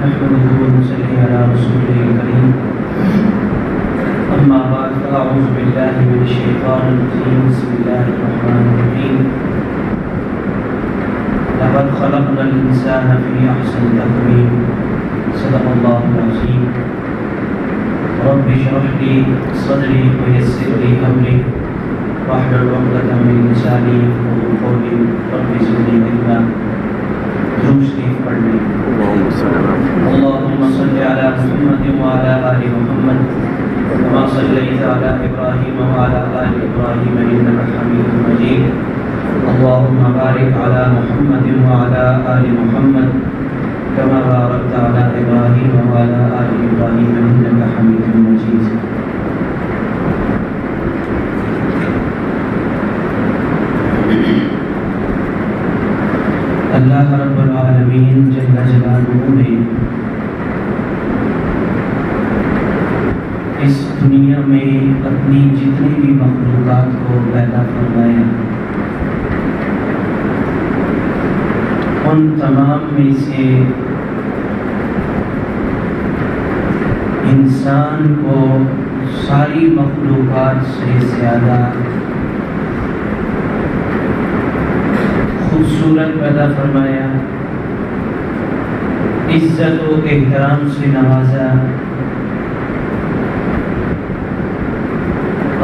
نحمده ونصلي على رسوله الكريم أما بعد فأعوذ بالله من الشيطان الرجيم بسم الله الرحمن الرحيم لقد خلقنا الإنسان في أحسن تقويم صدق الله العظيم رب اشرح لي صدري ويسر لي أمري واحلل عقدة من لساني يفقهوا قولي رب زدني علما درود شریف پڑھ لیں اللهم صل على محمد وعلى آل محمد كما صليت على إبراهيم وعلى آل إبراهيم إنك حميد مجيد اللهم بارك على محمد وعلى آل محمد كما باركت على إبراهيم وعلى آل إبراهيم إنك حميد مجيد اللہ رب العالمین جل جلالہ نے اس دنیا میں اپنی جتنی بھی مخلوقات کو پیدا فرمایا ان تمام میں سے انسان کو ساری مخلوقات سے زیادہ خوبصورت پیدا فرمایا، عزت و احترام سے نوازا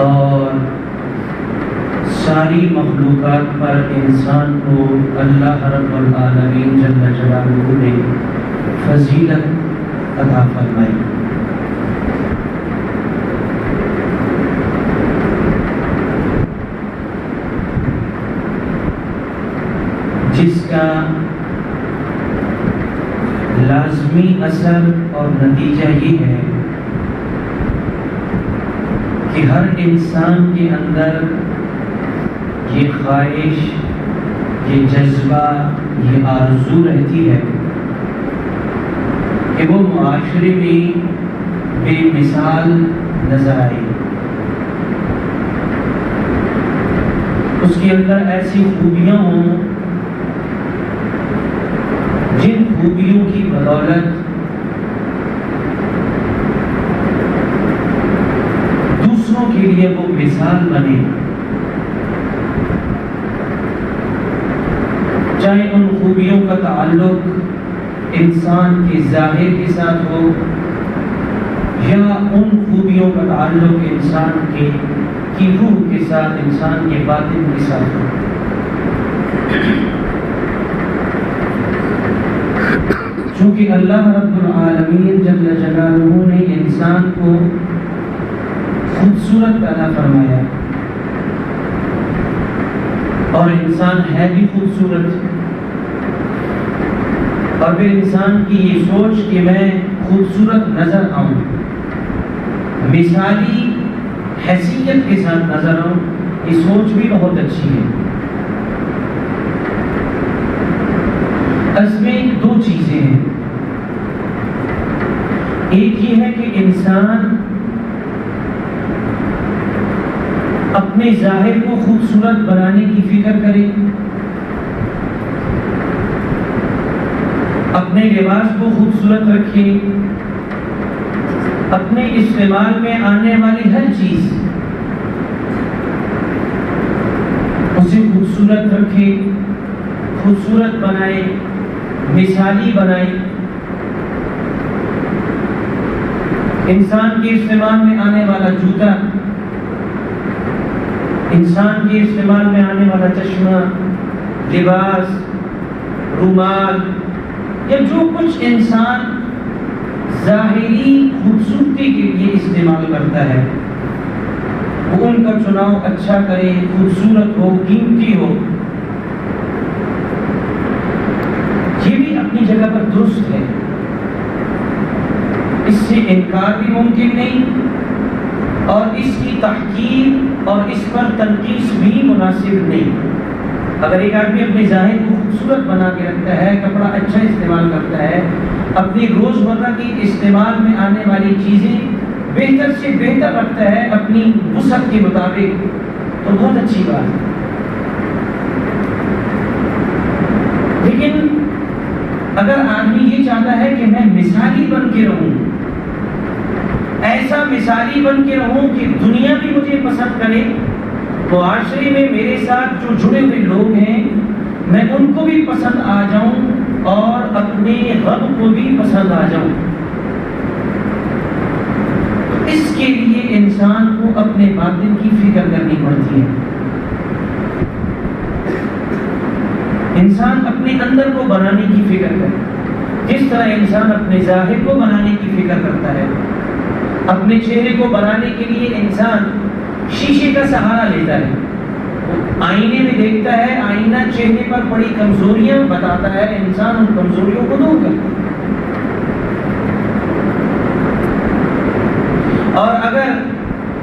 اور ساری مخلوقات پر انسان کو اللہ رب العالمین جل جلالہ نے فضیلت عطا فرمائی۔ جس کا لازمی اثر اور نتیجہ یہ ہے کہ ہر انسان کے اندر یہ خواہش، یہ جذبہ، یہ آرزو رہتی ہے کہ وہ معاشرے میں بے مثال نظر آئے، اس کے اندر ایسی خوبیاں ہوں جن خوبیوں کی بدولت دوسروں کے لیے وہ مثال بنے، چاہے ان خوبیوں کا تعلق انسان کے ظاہر کے ساتھ ہو یا ان خوبیوں کا تعلق انسان کی روح کے ساتھ، انسان کے باطن کے ساتھ ہو۔ چونکہ اللہ رب العالمین جل جلالہ نے انسان کو خوبصورت پیدا فرمایا اور انسان ہے بھی خوبصورت، اور پھر انسان کی یہ سوچ کہ میں خوبصورت نظر آؤں، مثالی حیثیت کے ساتھ نظر آؤں، یہ سوچ بھی بہت اچھی ہے۔ اس میں دو چیزیں ہیں، ایک یہ ہے کہ انسان اپنے ظاہر کو خوبصورت بنانے کی فکر کرے، اپنے لباس کو خوبصورت رکھے، اپنے استعمال میں آنے والی ہر چیز اسے خوبصورت رکھے، خوبصورت بنائے، مثالی بنائے۔ انسان کے استعمال میں آنے والا جوتا، انسان کے استعمال میں آنے والا چشمہ، لباس، رومال، یا جو کچھ انسان ظاہری خوبصورتی کے لیے استعمال کرتا ہے وہ ان کا چناؤ اچھا کرے، خوبصورت ہو، قیمتی ہو، یہ بھی اپنی جگہ پر درست ہے، اس سے انکار بھی ممکن نہیں اور اس کی تحقیر اور اس پر تنقیص بھی مناسب نہیں۔ اگر ایک آدمی اپنے ظاہر کو خوبصورت بنا کے رکھتا ہے، کپڑا اچھا استعمال کرتا ہے، اپنی روزمرہ کی استعمال میں آنے والی چیزیں بہتر سے بہتر رکھتا ہے اپنی وسعت کے مطابق، تو بہت اچھی بات ہے۔ لیکن اگر آدمی یہ چاہتا ہے کہ میں مثالی بن کے رہوں، ایسا مثالی بن کے رہوں کہ دنیا بھی مجھے پسند کرے، معاشرے میں میرے ساتھ جو جڑے ہوئے لوگ ہیں میں ان کو بھی پسند آ جاؤں اور اپنے رب کو بھی پسند آ جاؤں، اس کے لیے انسان کو اپنے باطن کی فکر کرنی پڑتی ہے۔ انسان اپنے اندر کو بنانے کی فکر کرے، جس طرح انسان اپنے ظاہر کو بنانے کی فکر کرتا ہے۔ اپنے چہرے کو بنانے کے لیے انسان شیشے کا سہارا لیتا ہے، آئینے میں دیکھتا ہے، آئینہ چہرے پر پڑی کمزوریاں بتاتا ہے، انسان ان کمزوریوں کو دور کرتا ہے۔ اور اگر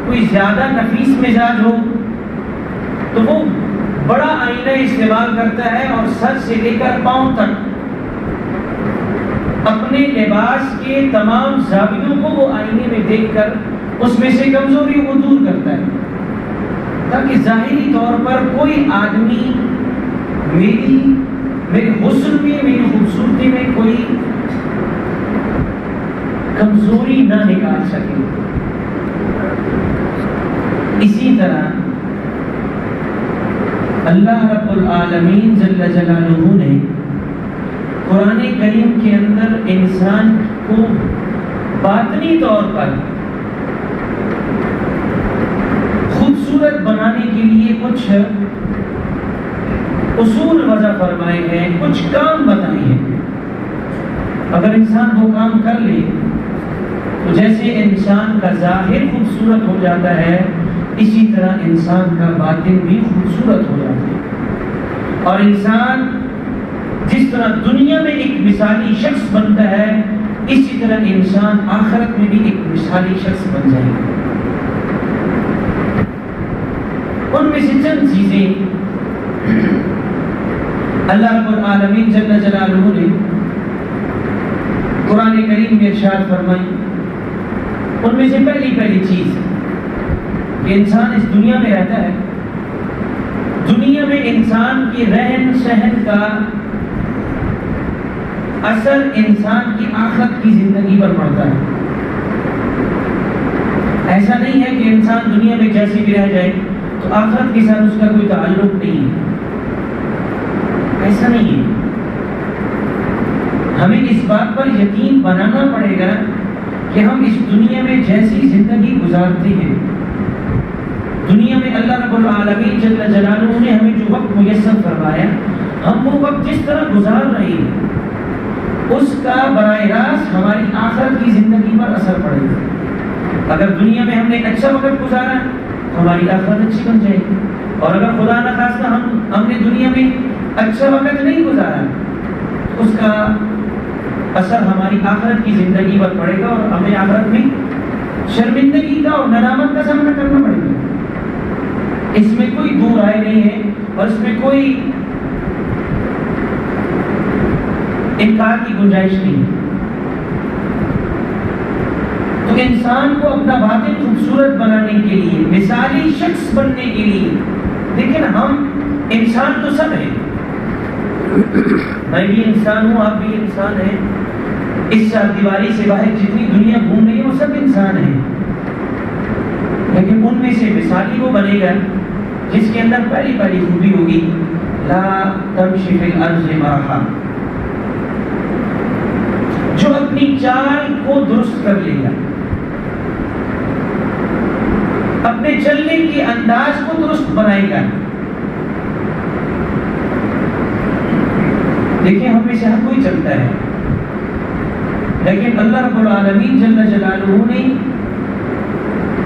کوئی زیادہ نفیس مزاج ہو تو وہ بڑا آئینہ استعمال کرتا ہے اور سر سے لے کر پاؤں تک اپنے لباس کے تمام زاویوں کو وہ آئینے میں دیکھ کر اس میں سے کمزوریوں کو دور کرتا ہے، تاکہ ظاہری طور پر کوئی آدمی میرے حسن میں، میری خوبصورتی میں کوئی کمزوری نہ نکال سکے۔ اسی طرح اللہ رب العالمین جل جلالہ نے قرآن کریم کے اندر انسان کو باطنی طور پر خوبصورت بنانے کے لیے کچھ اصول وضع فرمائے ہیں، کچھ کام بتائے ہیں۔ اگر انسان وہ کام کر لے تو جیسے انسان کا ظاہر خوبصورت ہو جاتا ہے، اسی طرح انسان کا باطن بھی خوبصورت ہو جاتا ہے، اور انسان جس طرح دنیا میں ایک مثالی شخص بنتا ہے، اسی طرح انسان آخرت میں بھی ایک مثالی شخص بن جائے گا۔ ان میں سے چند چیزیں اللہ رب العالمین جل جلالہ نے قرآن کریم میں ارشاد فرمائی۔ ان میں سے پہلی چیز کہ انسان اس دنیا میں رہتا ہے، دنیا میں انسان کی رہن سہن کا اثر انسان کی آخرت کی زندگی پر پڑتا ہے۔ ایسا نہیں ہے کہ انسان دنیا میں جیسے بھی رہ جائے تو آخرت کے ساتھ اس کا کوئی تعلق نہیں ہے، ایسا نہیں ہے۔ ہمیں اس بات پر یقین بنانا پڑے گا کہ ہم اس دنیا میں جیسی زندگی گزارتے ہیں، دنیا میں اللہ رب العالمین جل جلالہ نے ہمیں جو وقت میسر فرمایا، ہم وہ وقت جس طرح گزار رہے ہیں اس کا براہ راست ہماری آخرت کی زندگی پر اثر پڑے گا۔ اگر دنیا میں ہم نے اچھا وقت گزارا تو ہماری آخرت اچھی بن جائے گی، اور اگر خدا نخواستہ ہم نے دنیا میں اچھا وقت نہیں گزارا اس کا اثر ہماری آخرت کی زندگی پر پڑے گا، اور ہمیں آخرت میں شرمندگی کا اور ندامت کا سامنا کرنا پڑے گا۔ اس میں کوئی دو رائے نہیں ہے، اور اس میں کوئی انکار کی گنجائش نہیں۔ تو انسان کو اپنا باطن خوبصورت بنانے کے لیے، مثالی شخص بننے کے لیے، لیکن ہم انسان تو سب ہیں، میں بھی انسان ہوں، آپ بھی انسان ہیں، اس چار دیواری سے باہر جتنی دنیا گھوم رہی ہے وہ سب انسان ہیں، لیکن ان میں سے مثالی وہ بنے گا جس کے اندر پہلی خوبی ہوگی لا تمشی فی الارض مرحا، جو اپنی چال کو درست کر لے گا، اپنے چلنے کے انداز کو درست بنائے گا۔ دیکھیں ہم میں سے ہر کوئی چلتا ہے، لیکن اللہ رب العالمین جل جلالہ نے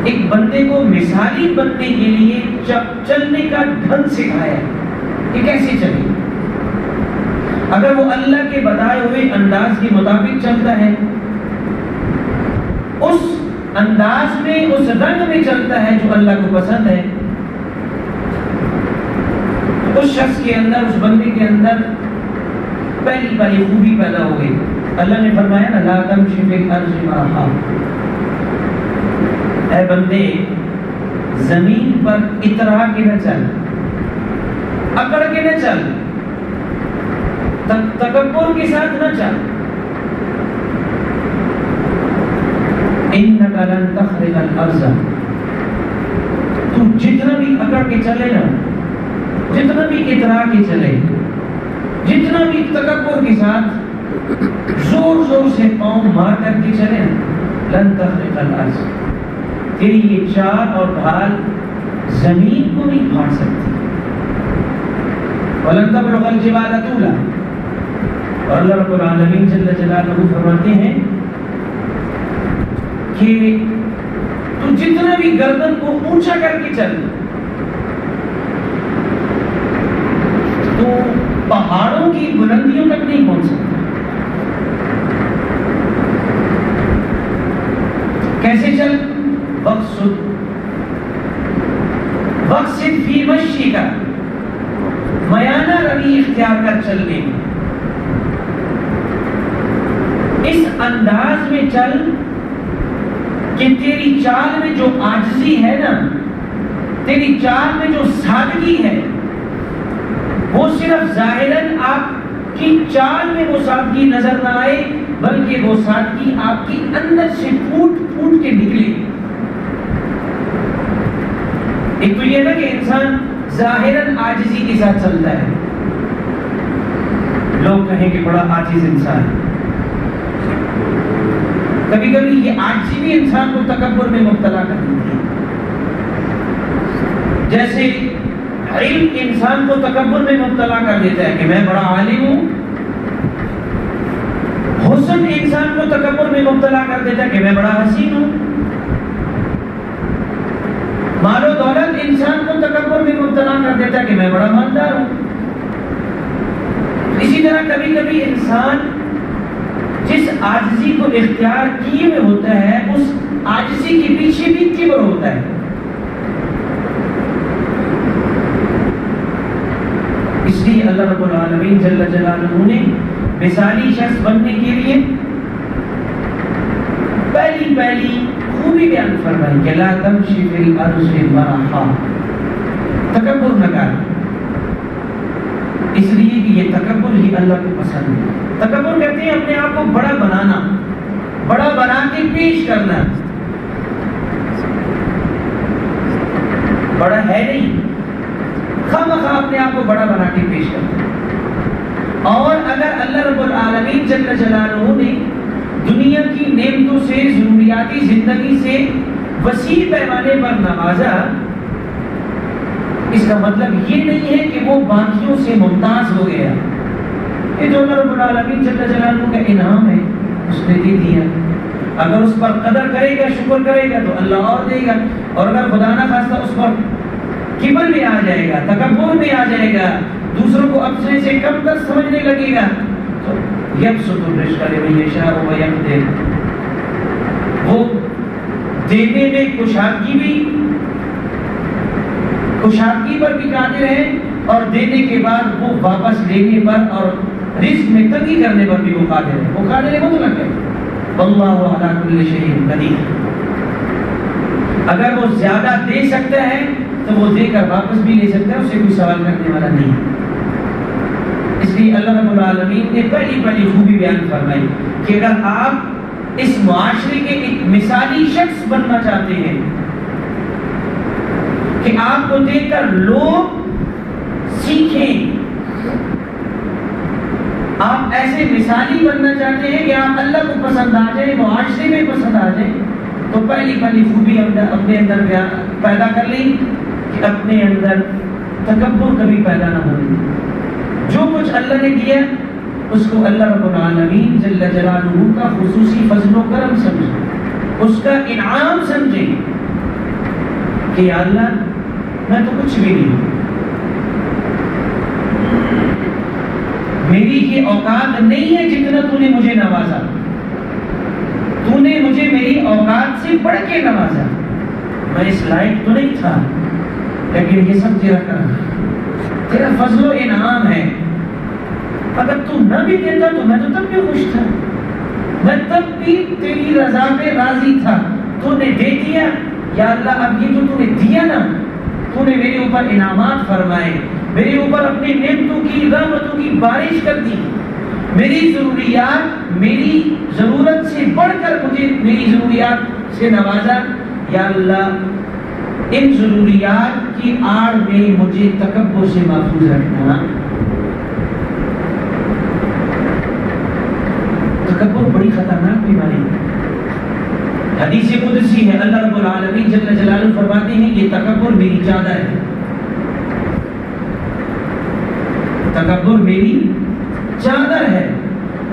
ایک بندے کو مثالی بننے کے لیے چلنے کا ڈھنگ سکھایا کہ کیسے چلے۔ اگر وہ اللہ کے بتائے ہوئے انداز کے مطابق چلتا ہے، اس انداز میں، اس رنگ میں چلتا ہے جو اللہ کو پسند ہے، اس شخص کے اندر، اس بندے کے اندر پہلی خوبی پیدا ہو گئی۔ اللہ نے فرمایا نا لا تمشی فی الارض مرحا، اے بندے زمین پر اترا کے نہ چل، اکڑ کے نہ چل، تکبر کے ساتھ نہ چل. انک لن تخرق الارض، تو جتنا بھی اکڑ کے چلے نا، جتنا بھی اترا کے چلے، جتنا بھی تکبر کے ساتھ زور زور سے پاؤں مار کر کے چلے نا، لن تخرق الارض، تیری یہ چال اور ڈھال زمین کو نہیں پھاڑ سکتی. وَلَن تَبْلُغَ الْجِبَالَ طُولًا، اور اللہ رب العالمین جل جلالہ فرماتے ہیں کہ تو جتنا بھی گردن کو اونچا کر کے چل، تو پہاڑوں کی بلندیوں تک نہیں پہنچ سکتا. کیسے چل؟ وقصد فی مشی کا، میانہ روی اختیار کر چلنے میں، اس انداز میں چل کہ تیری چال میں جو عاجزی ہے نا، تیری چال میں جو سادگی ہے، وہ صرف ظاہراً آپ کی چال میں وہ سادگی نظر نہ آئے، بلکہ وہ سادگی آپ کی اندر سے پھوٹ پھوٹ کے نکلے. ایک تو یہ نا کہ انسان ظاہراً عاجزی کے ساتھ چلتا ہے، لوگ کہیں کہ بڑا عاجز انسان. کبھی کبھی یہ عاجزی بھی انسان کو تکبر میں مبتلا کر دیتی ہے. جیسے علم انسان کو تکبر میں مبتلا کر دیتا ہے کہ میں بڑا عالم ہوں. حسن انسان کو تکبر میں مبتلا کر دیتا ہے کہ میں بڑا حسین ہوں. مال و دولت انسان کو تکبر میں مبتلا کر دیتا ہے کہ میں بڑا مالدار ہوں. اسی طرح کبھی کبھی انسان جس عاجزی کو اختیار کیے ہوئے ہوتا ہے، اس عاجزی کے پیچھے بھی کبر ہوتا ہے. اس لیے اللہ رب العالمین جل جلالہ نے مثالی شخص بننے کے لیے پہلی خوبی بیان فرمائی کہ لا تمشی فی الارض مرحا، تکبر نہ کر. اس لیے کہ یہ تکبر ہی اللہ کو پسند ہے. تکبر کہتے ہیں اپنے آپ کو بڑا بنانا، بڑا بنا کے پیش کرنا. بڑا ہے نہیں، خواہ اپنے آپ کو بڑا بنا کے پیش کرنا. اور اگر اللہ رب العالمین جل جلالہ نے دنیا کی نعمتوں سے، ضروریاتی زندگی سے وسیع پیمانے پر نوازا، اس کا مطلب یہ نہیں ہے کہ وہ باقیوں سے ممتاز ہو گیا. یہ جو اللہ رب العالمین جل جلالہ کا انعام ہے، اس نے دے دیا. اگر اس پر قدر کرے گا، شکر کرے گا تو اللہ اور دے گا. اور اگر خدا نہ خواستہ اس پر کبر میں آ جائے گا، تکبر میں آ جائے گا، دوسروں کو اپنے سے کم تر سمجھنے لگے گا، تو یبسط الرزق لمن یشاء ویقدر، وہ دینے میں کشادگی پر بھی قادر ہے، اور دینے کے بعد وہ واپس لینے پر اور رزق میں تنگی کرنے پر بھی وہ قادر ہے. وہ قادر مطلق ہے. واللہ علی کل شیء قدیر. اگر وہ زیادہ دے سکتا ہے تو وہ دے کر واپس بھی لے سکتا ہے، اسے کوئی سوال کرنے والا نہیں. اس لیے اللہ رب العالمین نے پہلی خوبی بیان فرمائی کہ اگر آپ اس معاشرے کے ایک مثالی شخص بننا چاہتے ہیں کہ آپ کو دیکھ کر لوگ سیکھیں، آپ ایسے مثالی بننا چاہتے ہیں کہ آپ اللہ کو پسند آ جائیں، معاشرے میں پسند آ جائیں، تو پہلی خوبی اپنے اندر پیدا کر لیں کہ اپنے اندر تکبر کبھی پیدا نہ ہونے. جو کچھ اللہ نے دیا اس کو اللہ رب العالمین جل جلالہ کا خصوصی فضل و کرم سمجھیں، اس کا انعام سمجھیں کہ یا اللہ میں تو کچھ بھی نہیں ہوں، میری یہ اوقات نہیں ہے جتنا تو نے مجھے نوازا، تو نے مجھے میری اوقات سے بڑھ کے نوازا. میں اس لائق تو نہیں تھا، لیکن یہ سب تیرا کرم ہے، تیرا فضل و انعام ہے. اگر تو نہ بھی دیتا تو میں تو تب بھی خوش تھا، میں تب بھی تیری رضا پہ راضی تھا. تو نے دے دیا یا اللہ، اب یہ جو تو نے دیا نا، تو نے میرے اوپر انعامات فرمائے، میرے اوپر اپنی نعمتوں کی، رحمتوں کی بارش کر دی. میری ضروریات، میری ضرورت سے بڑھ کر مجھے میری ضروریات سے نوازا. یا اللہ ان ضروریات کی آڑ میں مجھے تکبر سے محفوظ رکھنا. تکبر بڑی خطرناک بیماری ہے. حدیث قدسی ہے، اللہ رب العالمین جل جلالہ فرماتے ہیں یہ تکبر میری چادر ہے. تکبر میری چادر ہے،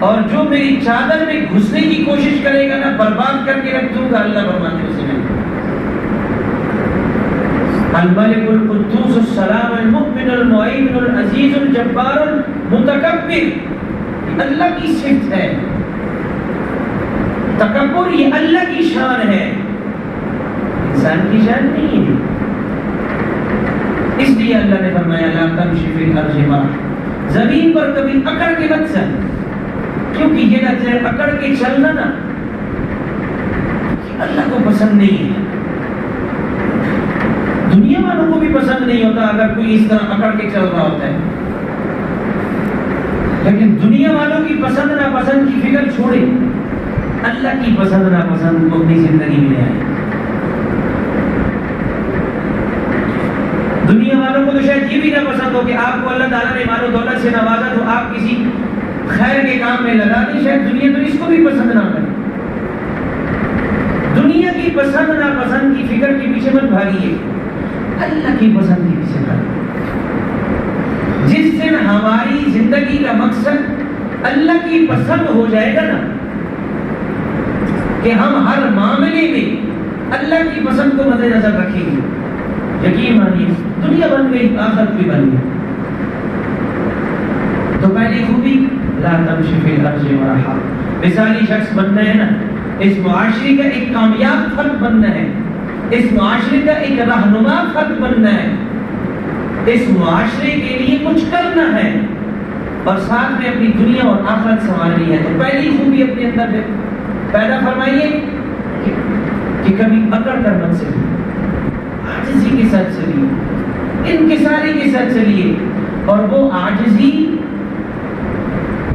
اور جو میری چادر میں گھسنے کی کوشش کرے گا نا برباد کر کے رکھ دوں گا. اللہ فرماتے ہیں اسے الملک القدوس السلام المؤمن المؤمن العزیز الجبار المتکبر. اللہ کی صفت ہے تکبر، یہ اللہ کی شان ہے، انسان کی شان نہیں ہے. اس لیے اللہ نے فرمایا لا تمشی فی الارض مرحا، زمین پر کبھی اکڑ کے مت چل، کیونکہ یہ نہ اکڑ کے چلنا نا اللہ کو پسند نہیں ہے. دنیا والوں کو بھی پسند نہیں ہوتا اگر کوئی اس طرح اکڑ کے چل رہا ہوتا ہے، لیکن دنیا والوں کی پسند ناپسند کی فکر چھوڑے، اللہ کی پسند ناپسند کو اپنی زندگی میں لے آئے. دنیا والوں کو تو شاید یہ بھی نہ پسند ہو کہ آپ کو اللہ تعالیٰ نے مال و دولت سے نوازا تو آپ کسی خیر کے کام میں لگا دیں. شاید دنیا تو اس کو بھی پسند نہ کرے. دنیا کی پسند ناپسند کی فکر کے پیچھے مت بھاگیے، اللہ کی پسند کے پیچھے بھاگیے. جس دن ہماری زندگی کا مقصد اللہ کی پسند ہو جائے گا نا، کہ ہم ہر معاملے میں اللہ کی پسند کو مد نظر رکھیں گے، یقین مانیے دنیا بن گئی، آخرت بھی بن گئی. تو پہلی خوبی لا تمشی فی الارض مرحا، مثالی شخص بننا ہے نا، اس معاشرے کا ایک کامیاب فرد بننا ہے، اس معاشرے کا ایک رہنما فرد بننا ہے، اس معاشرے کے لیے کچھ کرنا ہے، اور ساتھ میں اپنی دنیا اور آخرت سنوارنی ہے. تو پہلی خوبی اپنے اندر پیدا فرمائیے کہ کبھی اکڑ کر مت چلیے، عاجزی کے ساتھ چلیے، انکساری کے ساتھ چلیے. اور وہ عاجزی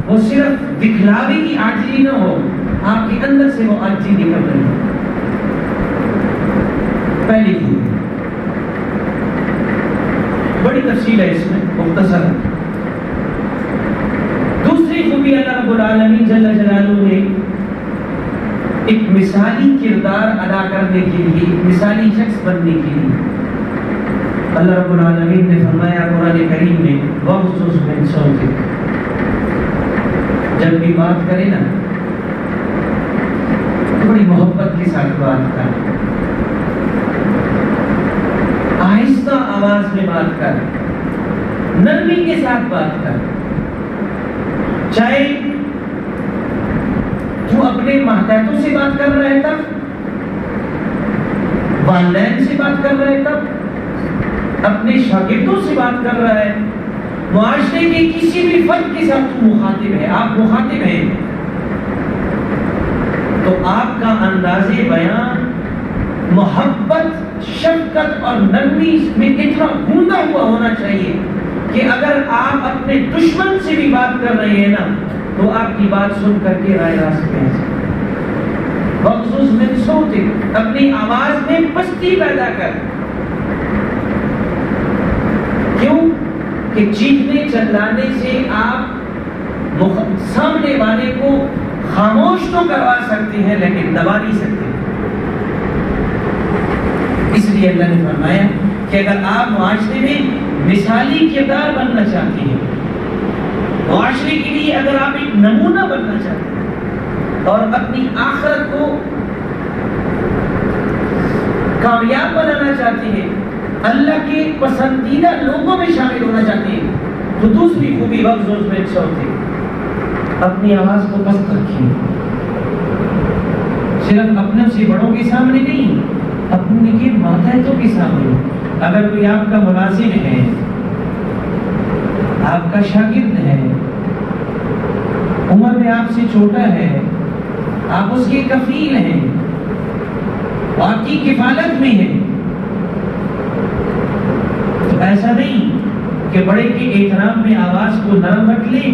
وہ صرف دکھلاوے کی عاجزی نہ ہو، آپ کے اندر سے وہ عاجزی نکل رہی ہے. پہلی خوبی بڑی تفصیل ہے اس میں، مختصر. دوسری خوبی اللہ رب العالمین جل جلالہ نے ایک مثالی کردار ادا کرنے کے لیے، مثالی شخص بننے کے لیے اللہ رب العالمین نے فرمایا قرآن کریم میں وَغْضُضْ مِنْ صَوْتِكَ، جب بھی بات کرے نا بڑی محبت کے ساتھ بات کر، آہستہ آواز میں بات کر، نرمی کے ساتھ بات کر. چاہے تو اپنے ماتحتوں سے بات کر رہا ہے تب، والدین سے بات کر رہا ہے تب، اپنے شاگردوں سے بات کر رہا ہے، معاشرے کے کسی بھی فرد کے ساتھ تو مخاطب ہے، آپ مخاطب ہیں، تو آپ کا انداز بیان محبت، شفقت اور نرمی میں اتنا گوندا ہوا ہونا چاہیے کہ اگر آپ اپنے دشمن سے بھی بات کر رہے ہیں نا تو آپ کی بات سن کر کے رائے راست پہ وَغْضُضْ مِنْ صَوْتِكَ، اپنی آواز میں پستی پیدا کر. کیوں کہ چیخنے چلانے سے آپ سامنے والے کو خاموش تو کروا سکتے ہیں لیکن دبا نہیں سکتے. اس لیے اللہ نے فرمایا کہ اگر آپ معاشرے میں مثالی کردار بننا چاہتے ہیں، معاشرے کے لیے اگر آپ ایک نمونہ بننا چاہتے ہیں اور اپنی آخرت کو کامیاب بنانا چاہتے ہیں، اللہ کے پسندیدہ لوگوں میں شامل ہونا چاہتے ہیں، تو دوسری خوبی وَغْضُضْ مِنْ صَوْتِكَ، اپنی آواز کو پست رکھیں. صرف اپنے سے بڑوں کے سامنے نہیں، اپنے کے ماتحتوں کے سامنے. اگر کوئی آپ کا ملازم ہے، آپ کا شاگرد ہے، عمر میں آپ سے چھوٹا ہے، آپ اس کے کفیل ہیں، آپ کی کفالت میں ہیں، تو ایسا نہیں کہ بڑے کے احترام میں آواز کو نرم رکھ لیں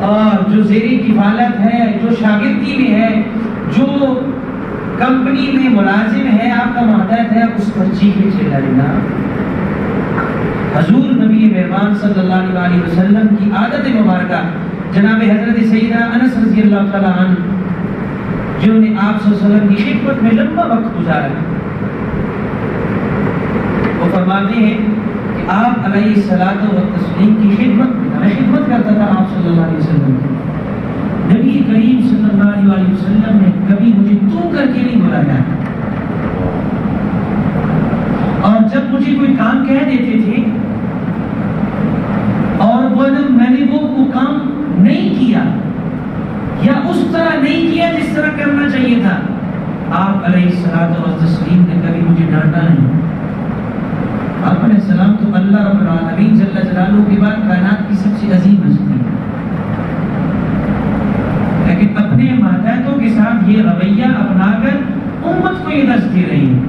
اور جو زیری کفالت ہے، جو شاگردی میں ہے، جو کمپنی میں ملازم ہے، آپ کا ماتحت ہے، اس پر چیخے چلائے گا۔ حضور نبی مہربان صلی اللہ علیہ وسلم کی عادت مبارکہ جناب حضرت سیدنا انس رضی اللہ تعالیٰ عنہ، جنہوں نے آپ صلی اللہ علیہ وسلم کی خدمت میں لمبا وقت گزارا، وہ فرماتے ہیں کہ آپ علیہ الصلوۃ والتسلیم کی خدمت میں خدمت کرتا تھا آپ صلی اللہ علیہ وسلم کی۔ نبی کریم صلی اللہ علیہ وسلم نے کبھی مجھے تو کر کے نہیں بلایا، اور جب مجھے کوئی کام کہہ دیتے تھے اور میں نے وہ کام نہیں کیا یا اس طرح نہیں کیا جس طرح کرنا چاہیے تھا، آپ علیہ الصلوۃ والتسلیم نے کبھی مجھے ڈانٹا نہیں۔ آپ علیہ السلام تو اللہ رب العالمین جل جلالہ کے بعد کائنات کی سب سے عظیم ہستی ہے، لیکن اپنے ماتحتوں کے ساتھ یہ رویہ اپنا کر امت کو یہ درس دے رہی ہے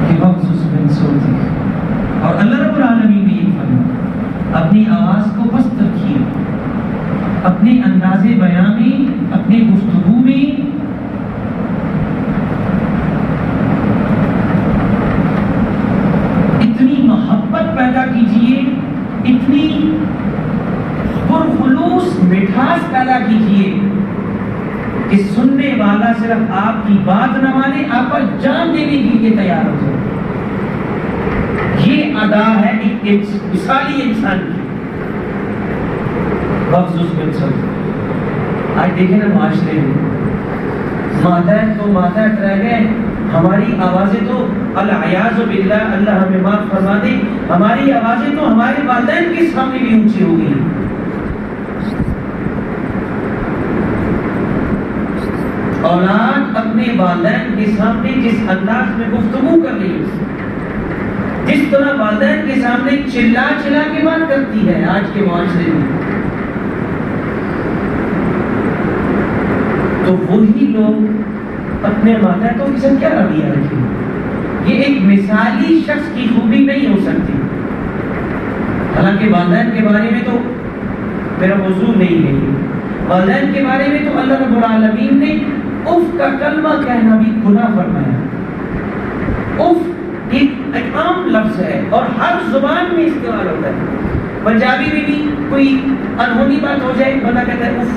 کہ مخصوص بن صوتی، اور اللہ رب العالمین نے یہ فرمایا اپنی آواز کو پست رکھیے، اپنے انداز بیان میں، اپنے گفتگو میں اتنی محبت پیدا کیجیے، اتنی پرخلوص مٹھاس پیدا کیجیے کہ سننے والا صرف آپ کی بات نہ مانے، آپ پر جان دینے کے لیے تیار ہو جائے۔ یہ ادا ہے ایک مثالی انسان کی۔ آج دیکھیں نا معاشرے میں ماتحت تو ماتحت رہ گئے، ہماری آوازیں تو العیاذ باللہ، اللہ ہمیں معاف فرما دے، ہماری آوازیں تو ہمارے والدین کے سامنے بھی اونچی ہو گئی۔ اولاد اپنے والدین کے سامنے جس انداز میں گفتگو کر رہی ہے، جس طرح والدین کے سامنے چلا چلا کے بات کرتی ہے آج کے معاشرے میں، تو وہی لوگ اپنے ماتحتوں کے ساتھ کیا رویہ رکھیں؟ یہ ایک مثالی شخص کی خوبی نہیں ہو سکتی۔ حالانکہ والدین کے بارے میں تو میرا موضوع نہیں ہے، والدین کے بارے میں تو اللہ رب العالمین نے اف کا کلمہ کہنا بھی گناہ فرمایا۔ اف ایک عام لفظ ہے اور ہر زبان میں استعمال ہوتا ہے۔ پنجابی میں بھی کوئی انہونی بات ہو جائے بندہ کہتا ہے اف،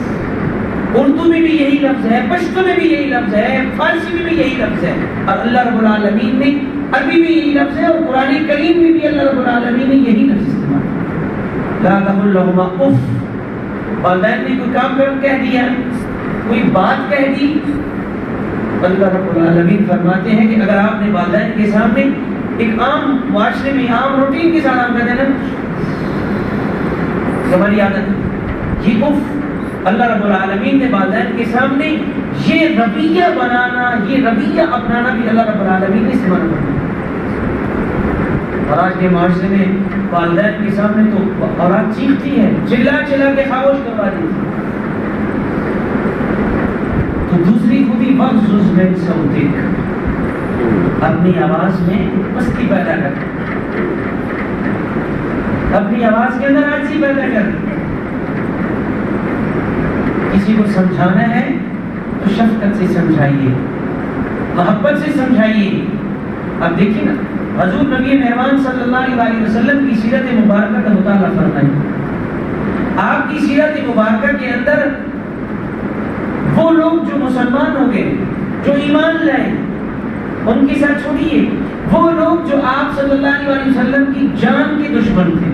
اردو میں بھی یہی لفظ ہے، پشتو میں بھی یہی لفظ ہے، فارسی میں بھی یہی لفظ ہے، اور اللہ رب العالمین نے عربی میں یہی لفظ ہے، اور قرآن کریم میں بھی اللہ رب العالمین نے یہی لفظ استعمال کیا۔ لا تقل لهما اف، والدین نے کوئی کام کہہ دیا، کوئی بات کہہ دی، اللہ رب العالمین فرماتے ہیں کہ اگر آپ نے والدین کے سامنے ایک عام معاشرے میں عام روٹین کے ساتھ آپ کہتے ہیں نا، ہماری عادت ہے یہ اف، اللہ رب العالمین نے والدین کے سامنے یہ رویہ بنانا، یہ رویہ اپنانا بھی اللہ رب العالمین نے استعمال کرنا۔ اور آج کے معاشرے میں والدین کے سامنے تو اولاد چیختی ہے، چلا چلا کے خاموش کروا دیتی ہے۔ تو دوسری خوبی وغضض من صوتک، اپنی آواز میں پستی پیدا کر، اپنی آواز کے اندر عاجزی پیدا کر۔ کسی کو سمجھانا ہے تو شفقت سے سمجھائیے، محبت سے سمجھائیے۔ اب دیکھیے نا، حضور نبی مہربان صلی اللہ علیہ وسلم کی سیرت مبارکہ کا مطالعہ فرمائیے۔ آپ کی سیرت مبارکہ کے اندر وہ لوگ جو مسلمان ہو گئے، جو ایمان لائے، ان کے ساتھ چھوڑیے وہ لوگ جو آپ صلی اللہ علیہ وسلم کی جان کے دشمن تھے،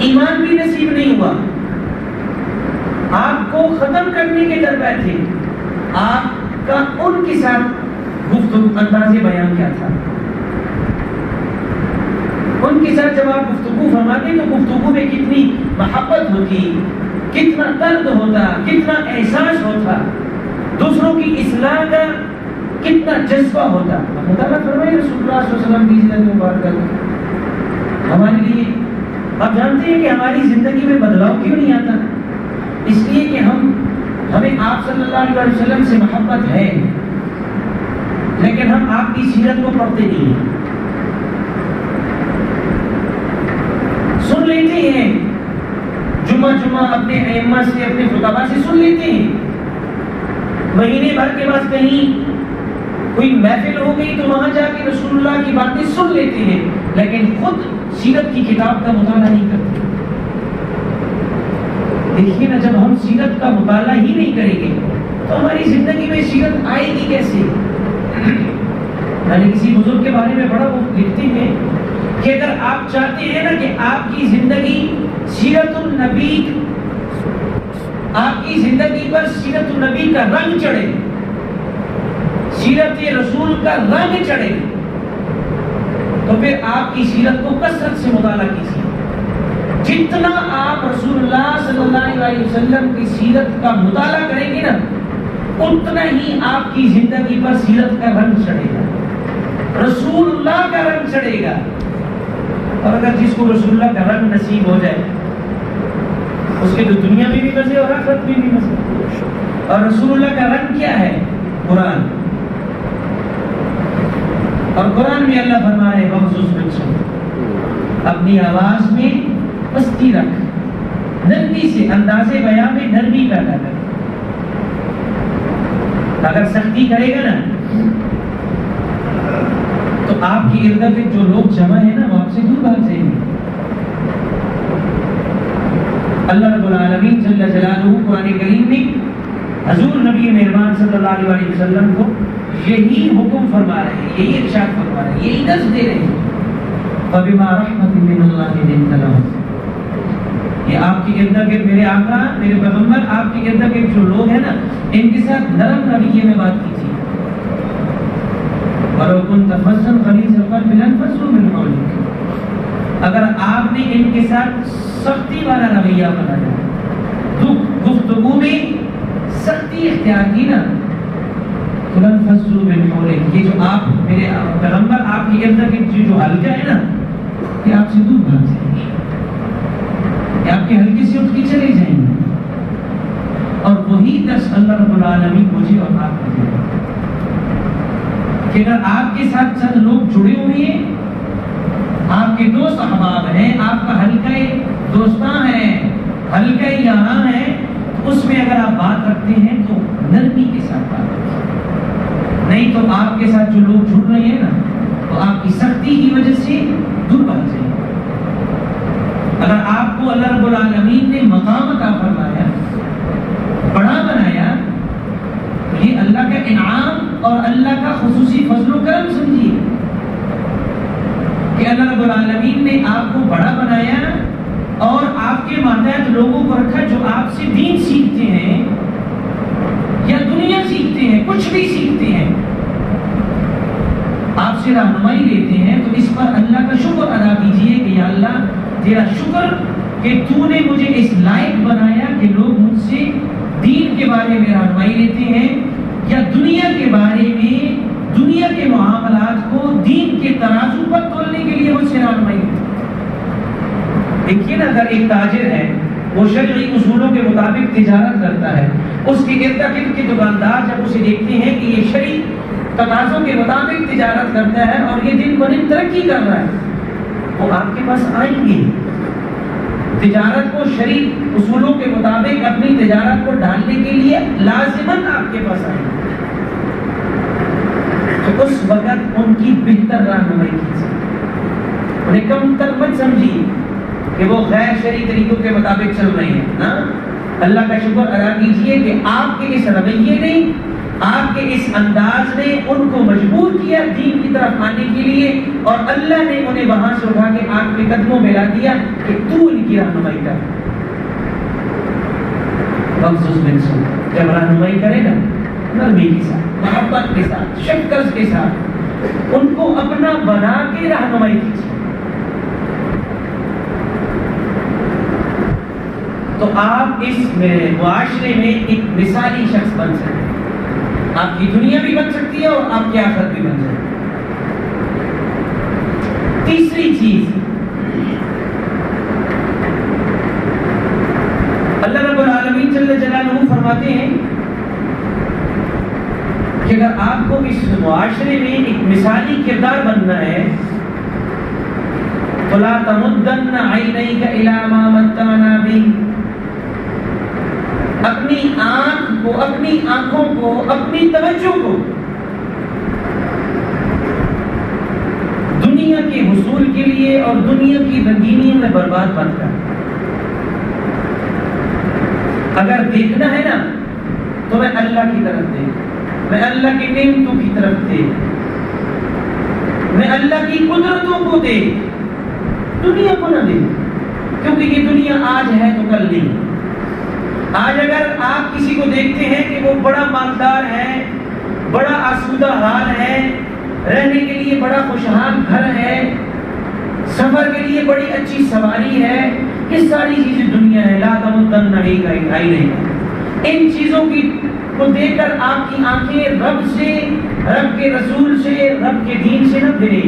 ایمان بھی نصیب نہیں ہوا، آپ کو ختم کرنے کے در پہ تھے، آپ کا ان کے ساتھ گفتگو انداز بیان کیا تھا؟ ان کے ساتھ جب آپ گفتگو فرماتے تو گفتگو میں کتنی محبت ہوتی، کتنا درد ہوتا، کتنا احساس ہوتا، دوسروں کی اصلاح کا کتنا جذبہ ہوتا۔ مطالعہ فرمائے رسول اللہ صلی اللہ علیہ وسلم کی زندگی مبارکہ ہمارے لیے۔ آپ جانتے ہیں کہ ہماری زندگی میں بدلاؤ کیوں نہیں آتا؟ اس لیے کہ ہمیں آپ صلی اللہ علیہ وسلم سے محبت ہے، لیکن ہم آپ کی سیرت کو پڑھتے نہیں ہیں، سن لیتے ہیں، جمعہ اپنے ائمہ سے، اپنے خطبہ سے سن لیتے ہیں، مہینے بھر کے بعد کہیں کوئی محفل ہو گئی تو وہاں جا کے رسول اللہ کی باتیں سن لیتے ہیں، لیکن خود سیرت کی کتاب کا مطالعہ نہیں کرتے۔ دیکھیے نا، جب ہم سیرت کا مطالعہ ہی نہیں کریں گے تو ہماری زندگی میں سیرت آئے گی کیسے؟ میں نے کسی بزرگ کے بارے میں پڑھا، وہ لکھتے ہیں کہ اگر آپ چاہتے ہیں نا کہ آپ کی زندگی سیرت النبی، آپ کی زندگی پر سیرت النبی کا رنگ چڑھے، سیرت رسول کا رنگ چڑھے، تو پھر آپ کی سیرت کو کثرت سے مطالعہ کیجیے۔ جتنا آپ رسول اللہ صلی اللہ علیہ وسلم کی سیرت کا مطالعہ کریں گے نا، اتنا ہی آپ کی زندگی پر سیرت کا رنگ چڑھے گا، رسول اللہ کا رنگ چڑھے گا۔ اور اگر جس کو رسول اللہ کا رنگ نصیب ہو جائے، اس کے تو دنیا میں بھی مزے اور آخرت میں بھی مزے۔ اور رسول اللہ کا رنگ کیا ہے؟ قرآن۔ اور قرآن میں اللہ فرما رہے مخصوص بچوں، اپنی آواز میں پستی رکھ، نرمی سے، انداز بیان میں نرمی پیدا کر۔ اگر سختی کرے گا نا تو آپ کی ارد گرد جو لوگ جمع ہیں نا، وہ آپ سے دور بھاگ جائیں گے۔ اللہ رب العالمین جل جلالہ قرآن کریم میں حضور نبی مہربان صلی اللہ علیہ وسلم کو یہی حکم فرما رہے ہیں، یہی ارشاد فرما رہے ہیں، یہی درس دے رہے ہیں۔ فَبِمَا رَحْمَةٍ مِّنَ اللَّهِ لِنتَ لَهُمْ، یہ آپ کے ارد گرد میرے آقا، میرے پیغمبر، آپ کے ارد گرد جو لوگ ہیں نا، ان کے ساتھ نرم رویے میں بات کیجیے۔ وَلَوْ كُنْتَ فَظًّا غَلِيظَ الْقَلْبِ لَانفَضُّوا مِنْ حَوْلِكَ، اگر آپ نے ان کے ساتھ سختی والا رویہ بنایا، گفتگو میں سختی اختیار کی نا، لَانفَضُّوا مِنْ حَوْلِكَ، یہ جو آپ میرے پیغمبر آپ کے ارد گرد جو حلقہ ہے نا، یہ آپ سے دور بھاگ جائیں گے، یہ آپ کے حلقے سے اٹھ کے چلے جائیں گے۔ اور وہی درس اللہ رب العالمین مجھے اور آپ کو دے رہا ہے کہ اگر آپ کے ساتھ چند لوگ جڑے ہوئے ہیں، آپ کے دوست احباب ہیں، آپ کا حلقہ دوستاں ہے، حلقہ یاراں ہے، اس میں اگر آپ بات رکھتے ہیں تو نرمی کے ساتھ بات رکھیں، نہیں تو آپ کے ساتھ جو لوگ جڑ رہے ہیں نا، تو آپ کی سختی کی وجہ سے دور بھاگ جائیں گے۔ اگر آپ کو اللہ رب العالمین نے مقام عطا فرمایا، بڑا بنایا، تو یہ اللہ کا انعام اور اللہ کا خصوصی فضل و کرم سمجھیے کہ اللہ رب العالمین نے آپ کو بڑا بنایا اور آپ کے ماتحت لوگوں کو رکھا جو آپ سے دین سیکھتے ہیں یا دنیا سیکھتے ہیں، کچھ بھی سیکھتے ہیں، آپ سے رہنمائی لیتے ہیں، تو اس پر اللہ کا شکر ادا کیجیے کہ یا اللہ تیرا شکر کہ تو نے مجھے اس لائق بنایا کہ لوگ مجھ سے دین کے بارے میں رہنمائی لیتے ہیں یا دنیا کے بارے میں، دنیا کے معاملات کو دین کے ترازو پر تولنے کے لیے مجھ سے رہنمائی لیتے ہیں۔ دیکھیے نا، اگر ایک تاجر ہے، وہ شرعی اصولوں کے مطابق تجارت کرتا ہے، اس کے ارد گرد کے دکاندار جب اسے دیکھتے ہیں کہ یہ شرعی تقاضوں کے مطابق تجارت کرتا ہے اور یہ دن بدن ترقی کر رہا ہے، وہ آپ کے پاس آئیں گے، تجارت کو شرعی اصولوں کے مطابق اپنی تجارت کو ڈھالنے کے لیے لازماً آپ کے پاس آئیں گے۔ تو اس وقت ان کی بہتر رہنمائی کیجیے، انہیں کم تر مت سمجھیے کہ وہ غیر شرعی طریقوں کے مطابق چل رہے ہیں۔ نا، اللہ کا شکر ادا کیجیے کہ آپ کے اس رویے نے، آپ کے اس انداز نے ان کو مجبور کیا دین کی طرف آنے کے لیے، اور اللہ نے انہیں وہاں سے اٹھا کے آپ کے قدموں میں لا دیا کہ تو ان کی رہنمائی کر۔ جب رہنمائی کرے نا، نرمی کے ساتھ، محبت کے ساتھ، شفقت کے ساتھ ان کو اپنا بنا کے رہنمائی کیجیے، تو آپ اس معاشرے میں ایک مثالی شخص بن سکتے ہیں۔ آپ کی دنیا بھی بن سکتی ہے اور آپ کی آخرت بھی بن سکتی ہے۔ تیسری چیز، اللہ رب العالمین جل جلالہ فرماتے ہیں کہ اگر آپ کو اس معاشرے میں ایک مثالی کردار بننا ہے وَلَا تَمُدَّنَّ عَيْنَيْكَ إِلَىٰ مَا مَتَّعْنَا بِهِ، اپنی آنکھ کو، اپنی آنکھوں کو، اپنی توجہ کو دنیا کے حصول کے لیے اور دنیا کی رنگینیوں میں برباد مت کر۔ اگر دیکھنا ہے نا تو میں اللہ کی طرف دیکھ، میں اللہ کی نعمتوں کی طرف دیکھ، میں اللہ کی قدرتوں کو دیکھ، دنیا کو نہ دیکھ، کیونکہ یہ دنیا آج ہے تو کل نہیں۔ آج اگر آپ کسی کو دیکھتے ہیں کہ وہ بڑا مالدار ہے، بڑا آسودہ حال ہے، رہنے کے لیے بڑا خوشحال گھر ہے، سفر کے لیے بڑی اچھی سواری ہے، یہ ساری چیزیں دنیا ہے۔ لا تمدن عینیک، ان چیزوں کی کو دیکھ کر آپ کی آنکھیں رب سے، رب کے رسول سے، رب کے دین سے نہ پھرے۔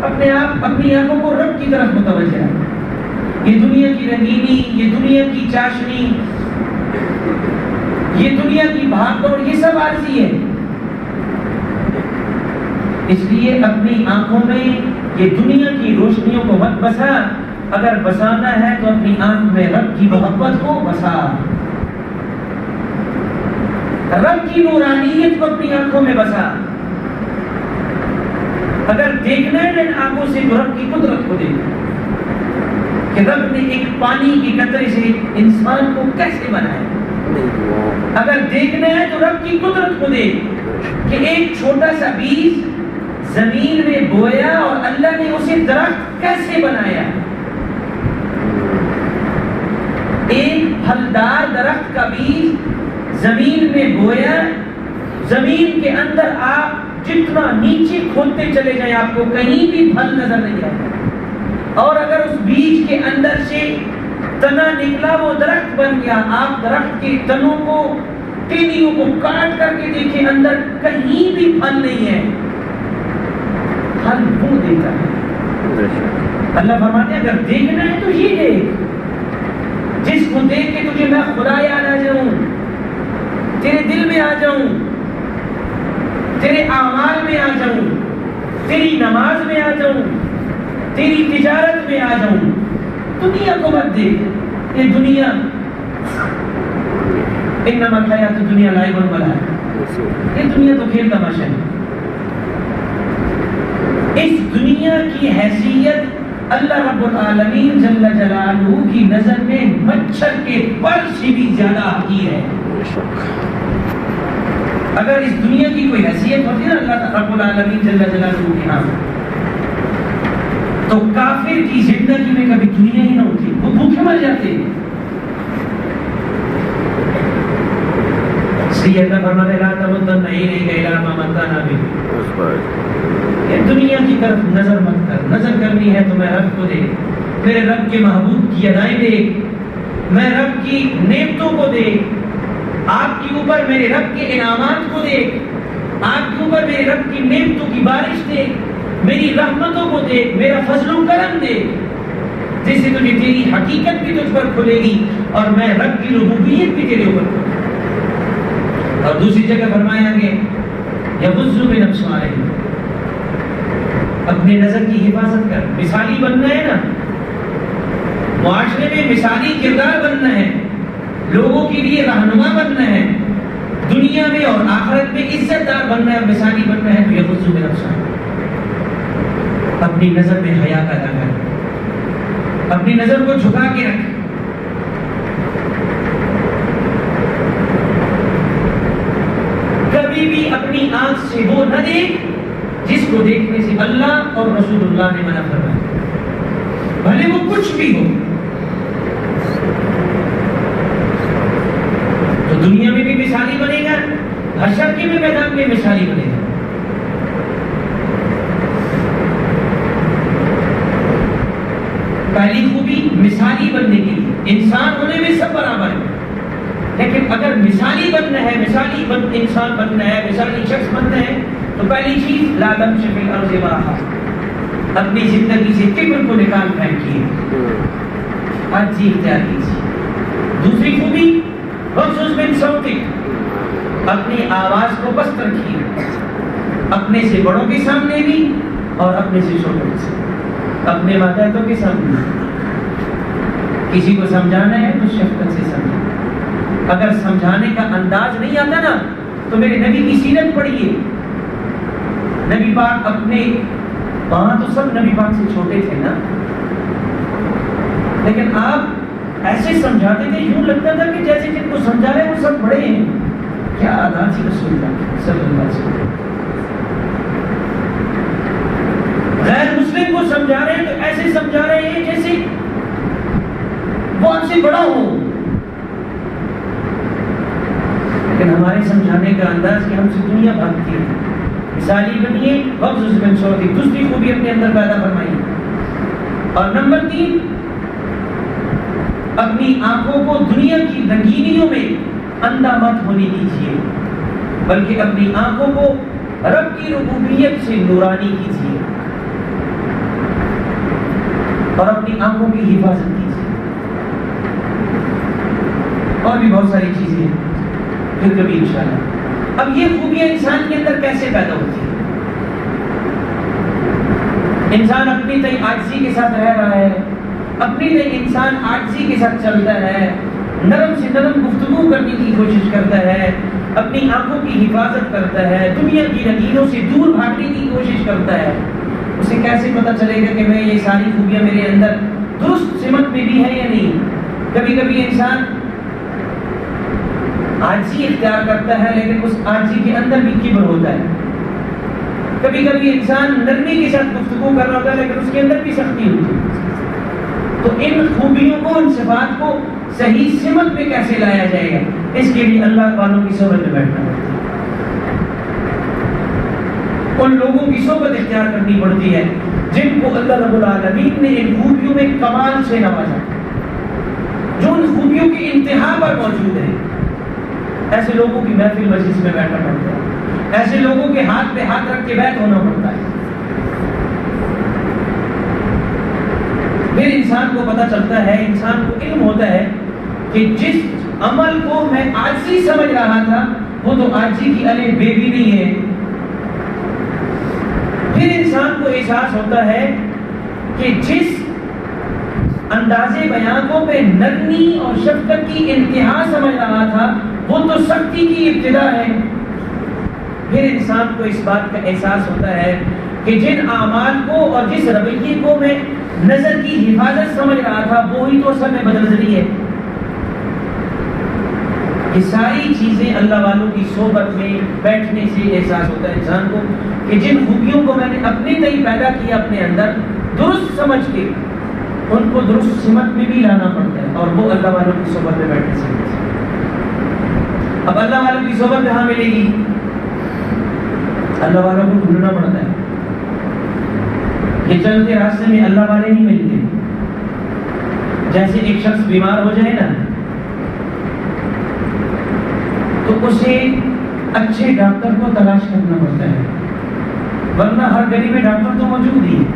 اپنے آپ اپنی آنکھوں کو رب کی طرف متوجہ ہے۔ یہ دنیا کی رنگینی، یہ دنیا کی چاشنی، یہ دنیا کی بھاگ دوڑ، یہ سب عارضی ہے۔ اس لیے اپنی آنکھوں میں یہ دنیا کی روشنیوں کو مت بسا، اگر بسانا ہے تو اپنی آنکھ میں رب کی محبت کو بسا، رب کی نورانیت کو اپنی آنکھوں میں بسا۔ اگر دیکھنا ہے ان آنکھوں سے تو رب کی قدرت کو دیکھ، کہ رب نے ایک پانی کی قطرے سے انسان کو کیسے بنایا۔ اگر دیکھنا ہے تو رب کی قدرت کو دیکھ کہ ایک چھوٹا سا بیج زمین میں بویا اور اللہ نے اسے درخت کیسے بنایا۔ ایک پھلدار درخت کا بیج زمین میں بویا، زمین کے اندر آپ جتنا نیچے کھودتے چلے جائیں آپ کو کہیں بھی پھل نظر نہیں آئے، اور اگر اس بیج کے اندر سے تنا نکلا وہ درخت بن گیا۔ آپ درخت کے تنوں کو، ٹہنیوں کو کاٹ کر کے دیکھیں، اندر کہیں بھی پھل نہیں ہے۔ پھل وہ دیتا ہے اللہ فرماتے ہیں اگر دیکھنا ہے تو یہ دیکھ، جس کو دیکھ کے تجھے میں خدا یاد آ جاؤں، تیرے دل میں آ جاؤں، تیرے اعمال میں آ جاؤں، تیری نماز میں آ جاؤں، تیری تجارت میں آ جاؤں۔ دنیا کو مت دیکھ، یہ دنیا انما الحیات الدنیا لعب و لہو، یہ دنیا تو کھیل تماشا ہے۔ اس دنیا کی حیثیت اللہ رب العالمین جل جلالہ کی نظر میں مچھر کے پر سے بھی زیادہ حقیر ہے۔ اگر اس دنیا کی کوئی حیثیت ہوتی ہے اللہ رب العالمین جل جلالہ کے ہاں، تو کافر کی زندگی میں کبھی دنیا ہی نہ ہوتی، وہ بھوکے مر جاتے ہیں۔ سید فرماتے لا تمدن عینیک الی ما متعنا بہ، یہ دنیا کی طرف نظر مت کر، نظر کرنی ہے تو میں رب کو دیکھ، میرے رب کے محبوب کی ادائیں دیکھ، میں رب کی نعمتوں کو دیکھ، آپ کے اوپر میرے رب کے انعامات کو دیکھ، آپ کے اوپر میرے رب کی نعمتوں کی بارش دیکھ، میری رحمتوں کو دیکھ، میرا فضل و کرم دیکھ، جس سے تجھے تیری حقیقت بھی تجھ پر کھلے گی اور میں رب کی ربوبیت بھی تیرے اوپر کھلے گی۔ اور دوسری جگہ فرمایا گیا یغض من ابصارہم، اپنے نظر کی حفاظت کر، مثالی بننا ہے نا، معاشرے میں مثالی کردار بننا ہے، لوگوں کے لیے رہنما بننا ہے، دنیا میں اور آخرت میں عزت دار بننا ہے، مثالی بننا ہے تو یغض من ابصارہم، اپنی نظر میں حیا پیدا کر، اپنی نظر کو جھکا کے رکھ۔ کبھی بھی اپنی آنکھ سے وہ نہ دیکھ جس کو دیکھنے سے اللہ اور رسول اللہ نے منع فرمایا، بھلے وہ کچھ بھی ہو۔ تو دنیا میں بھی مثالی بنے گا، حشر کے بھی میدان میں مثالی بنے گا۔ پہلی خوبی مثالی بننے کے لیے، انسان ہونے میں سب برابر ہے، لیکن اگر مثالی بننا ہے، مثالی انسان بننا ہے، مثالی شخص بننا ہے تو پہلی چیز لا تمش فی الارض مرحا، اپنی زندگی سے کبر کو نکال پھینکیے، ہر چیز اختیار کیجیے۔ دوسری خوبی غض من صوتک، اپنی آواز کو پست رکھیے، اپنے سے بڑوں کے سامنے بھی اور اپنے سے چھوٹے سے، اپنے ماتحتوں کے سامنے کسی کو سمجھانا ہے تو شفقت سے سمجھانا۔ اگر سمجھانے کا انداز نہیں آتا نا تو میرے نبی کی سیرت پڑھیے، نبی پاک اپنے وہاں تو سب نبی پاک سے چھوٹے تھے نا، لیکن آپ ایسے سمجھاتے تھے یوں لگتا تھا کہ جیسے جن کو سمجھا رہے وہ سب بڑے ہیں۔ کیا ادا تھی رسول اللہ صلی اللہ علیہ وسلم۔ غیر مسلم کو سمجھا رہے ہیں تو ایسے سمجھا رہے ہیں جیسے وہ آپ سے بڑا ہو، لیکن ہمارے سمجھانے کا انداز کہ ہم سے دنیا بھاگتی ہے۔ مثالی بنیے، وقت میں چھوڑ دی، دوسری کو بھی اپنے اندر پیدا فرمائیے۔ اور نمبر 3، اپنی آنکھوں کو دنیا کی رنگینیوں میں اندھا مت ہونے دیجیے، بلکہ اپنی آنکھوں کو رب کی ربوبیت سے نورانی کیجیے اور اپنی آنکھوں کی حفاظت کیجیے۔ اور بھی بہت ساری چیزیں ہیں پھر کبھی انشاءاللہ۔ اب یہ خوبیاں انسان کے اندر کیسے پیدا ہوتی ہیں؟ انسان اپنی تئی عاجزی کے ساتھ رہ رہا ہے، اپنی تئی انسان عاجزی کے ساتھ چلتا ہے، نرم سے نرم گفتگو کرنے کی کوشش کرتا ہے، اپنی آنکھوں کی حفاظت کرتا ہے، دنیا کی رنگینوں سے دور بھاگنے کی کوشش کرتا ہے۔ اسے کیسے پتہ چلے گا کہ میں یہ ساری خوبیاں میرے اندر درست سمت میں بھی ہے یا نہیں؟ کبھی کبھی انسان عاجزی اختیار کرتا ہے لیکن اس عاجزی کے اندر بھی کبر ہوتا ہے۔ کبھی کبھی انسان نرمی کے ساتھ گفتگو کر رہا ہوتا ہے لیکن اس کے اندر بھی سختی ہوتی ہے۔ تو ان خوبیوں کو، ان صفات کو صحیح سمت میں کیسے لایا جائے گا؟ اس کے لیے اللہ والوں کی صحبت میں بیٹھنا پڑتا ہے، ان لوگوں کی صحبت اختیار کرنی پڑتی ہے جن کو اللہ رب العالمین نے ان خوبیوں میں کمال سے نوازا، جو ان خوبیوں کی انتہا پر موجود ہیں۔ ایسے لوگوں کی محفل مجلس میں بیٹھنا پڑتا ہے، ایسے لوگوں کے ہاتھ پہ ہاتھ رکھ کے بیٹھ ہونا پڑتا ہے۔ پھر انسان کو پتہ چلتا ہے، انسان کو علم ہوتا ہے کہ جس عمل کو میں عاجزی سمجھ رہا تھا وہ تو عاجزی کی الف بے بھی نہیں ہے۔ پھر انسان کو احساس ہوتا ہے کہ جس اندازے بیان کو میں نرمی اور شفقت کی انتہا سمجھ رہا تھا وہ تو سختی کی ابتدا ہے۔ پھر انسان کو اس بات کا احساس ہوتا ہے کہ جن اعمال کو اور جس رویے کو میں نظر کی حفاظت سمجھ رہا تھا وہی تو اصل میں بدنظری ہے۔ یہ ساری چیزیں اللہ والوں کی صحبت میں بیٹھنے سے احساس ہوتا ہے انسان کو کہ جن خوبیوں کو میں نے اپنے تئیں پیدا کیا اپنے اندر، درست سمجھ کے ان کو درست سمت میں بھی لانا پڑتا ہے، اور وہ اللہ والوں کی صحبت میں بیٹھنے سے ہوتا ہے۔ اب اللہ والوں کی صحبت کہاں ملے گی؟ اللہ والوں کو ڈھونڈنا پڑتا ہے۔ یہ چلتے راستے میں اللہ والے نہیں ملتے۔ جیسے ایک شخص بیمار ہو جائے نا تو اسے اچھے ڈاکٹر کو تلاش کرنا پڑتا ہے، ورنہ ہر گلی میں ڈاکٹر تو موجود ہی ہے،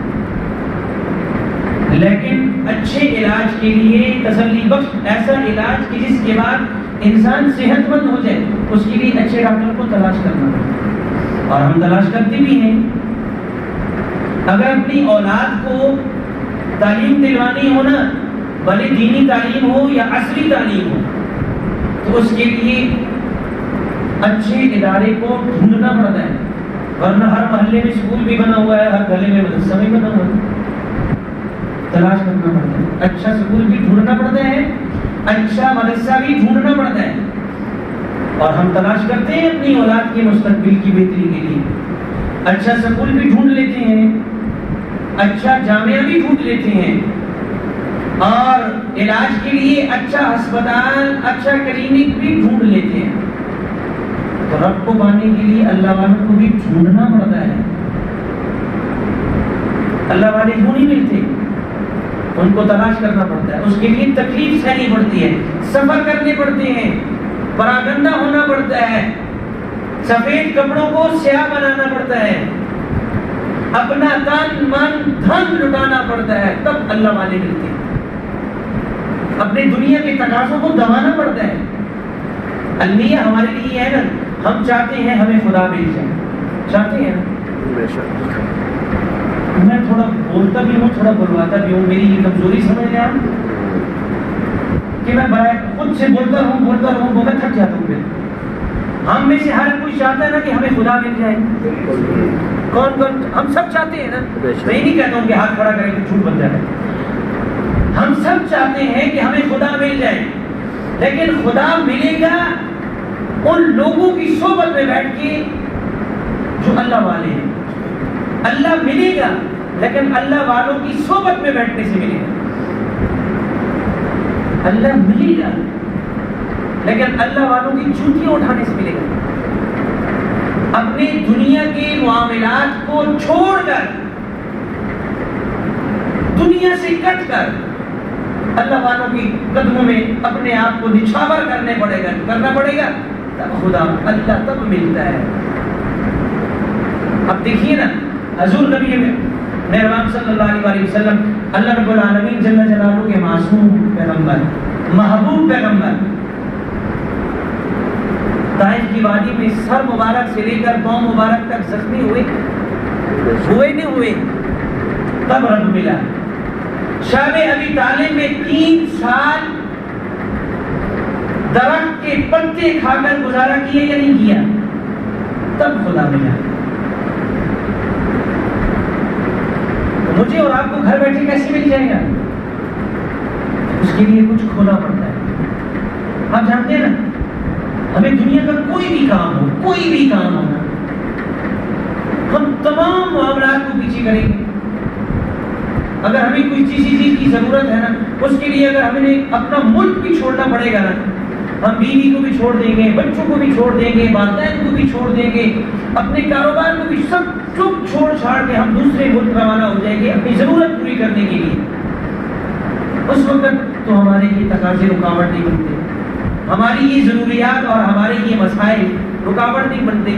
لیکن اچھے علاج کے لیے تسلی بخش ایسا علاج کہ جس کے بعد انسان صحت مند ہو جائے، اس کے لیے اچھے ڈاکٹر کو تلاش کرنا پڑتا ہے، اور ہم تلاش کرتے بھی ہیں۔ اگر اپنی اولاد کو تعلیم دلوانی ہو نا، بھلے دینی تعلیم ہو یا عصری تعلیم ہو، تو اس کے لیے اچھے ادارے کو ڈھونڈنا پڑتا ہے، ورنہ ہر محلے میں اسکول بھی بنا ہوا ہے، ہر گلے میں مدرسہ بھی بنا ہوا ہے، تلاش کرنا پڑتا ہے۔ اچھا اسکول بھی ڈھونڈنا پڑتا ہے، اچھا مدرسہ بھی ڈھونڈنا پڑتا ہے، اور ہم تلاش کرتے ہیں اپنی اولاد کے مستقبل کی بہتری کے لیے۔ اچھا اسکول بھی ڈھونڈ لیتے ہیں، اچھا جامعہ بھی ڈھونڈ لیتے ہیں، اور علاج کے لیے اچھا ہسپتال، اچھا کلینک بھی ڈھونڈ لیتے ہیں۔ تو رب کو پانے کے لیے اللہ والوں کو بھی ڈھونڈنا پڑتا ہے۔ اللہ والے کیوں نہیں ملتے؟ ان کو تلاش کرنا پڑتا ہے، اس کے لیے تکلیف سہنی پڑتی ہے، سفر کرنے پڑتے ہیں، پراگندہ ہونا پڑتا ہے، سفید کپڑوں کو سیاہ بنانا پڑتا ہے، اپنا تن من دھن لٹانا پڑتا ہے، تب اللہ والے ملتے ہیں۔ اپنے دنیا کے تقاضوں کو دبانا پڑتا ہے۔ المیہ ہمارے لیے ہے نا، ہم چاہتے ہیں ہمیں خدا مل جائے، چاہتے ہیں نا، میں تھوڑا بولتا بھی ہوں، تھوڑا بلواتا بھی ہوں، میری یہ کمزوری سمجھ لیں آپ کہ میں خود سے بولتا رہوں وہ میں تھک جاتا ہوں. پھر ہم میں سے ہر کوئی چاہتا ہے نا کہ ہمیں خدا مل جائے. کون ہم سب چاہتے ہیں نا. میں نہیں کہتا ہوں کہ ہاتھ کھڑا کریں تو جھوٹ بن جائے. ہم سب چاہتے ہیں کہ ہمیں خدا مل جائے، لیکن خدا ملے گا ان لوگوں کی صحبت میں بیٹھ کے جو اللہ والے ہیں. اللہ ملے گا لیکن اللہ والوں کی صحبت میں بیٹھنے سے ملے گا. اللہ ملے گا لیکن اللہ والوں کی جوتیاں اٹھانے سے ملے گا. اپنے دنیا کے معاملات کو چھوڑ کر، دنیا سے کٹ کر اللہ والوں کی قدموں میں اپنے آپ کو نچھاور کرنا پڑے گا تب خدا اللہ تب ملتا ہے. اب دیکھیے نا، حضور نبی مہربان صلی اللہ علیہ وسلم اللہ رب العالمین جل جلالہ کے معصوم پیغمبر، محبوب پیغمبر، طائف کی وادی میں سر مبارک سے لے کر پاؤں مبارک تک زخمی ہوئے تب رب ملا. شام ابی طالب میں 3 سال درخت کے پتے کھا کر گزارا کیے یا نہیں کیا؟ تب خدا ملا. مجھے اور آپ کو گھر بیٹھے کیسے مل جائے گا؟ اس کے لیے کچھ کھونا پڑتا ہے. آپ جانتے ہیں نا، ہمیں دنیا کا کوئی بھی کام ہونا، ہم تمام معاملات کو پیچھے کریں گے. اگر ہمیں کوئی چیز کی ضرورت ہے نا، اس کے لیے اگر ہمیں اپنا ملک بھی چھوڑنا پڑے گا نا، ہم بیوی کو بھی چھوڑ دیں گے، بچوں کو بھی چھوڑ دیں گے، والدین کو بھی چھوڑ دیں گے، اپنے کاروبار کو بھی سب چھوڑ چھاڑ کے ہم دوسرے ملک روانہ ہو جائیں گے اپنی ضرورت پوری کرنے کے لیے. اس وقت تو ہمارے یہ تقاضے رکاوٹ نہیں بنتے، ہماری یہ ضروریات اور ہمارے یہ مسائل رکاوٹ نہیں بنتے.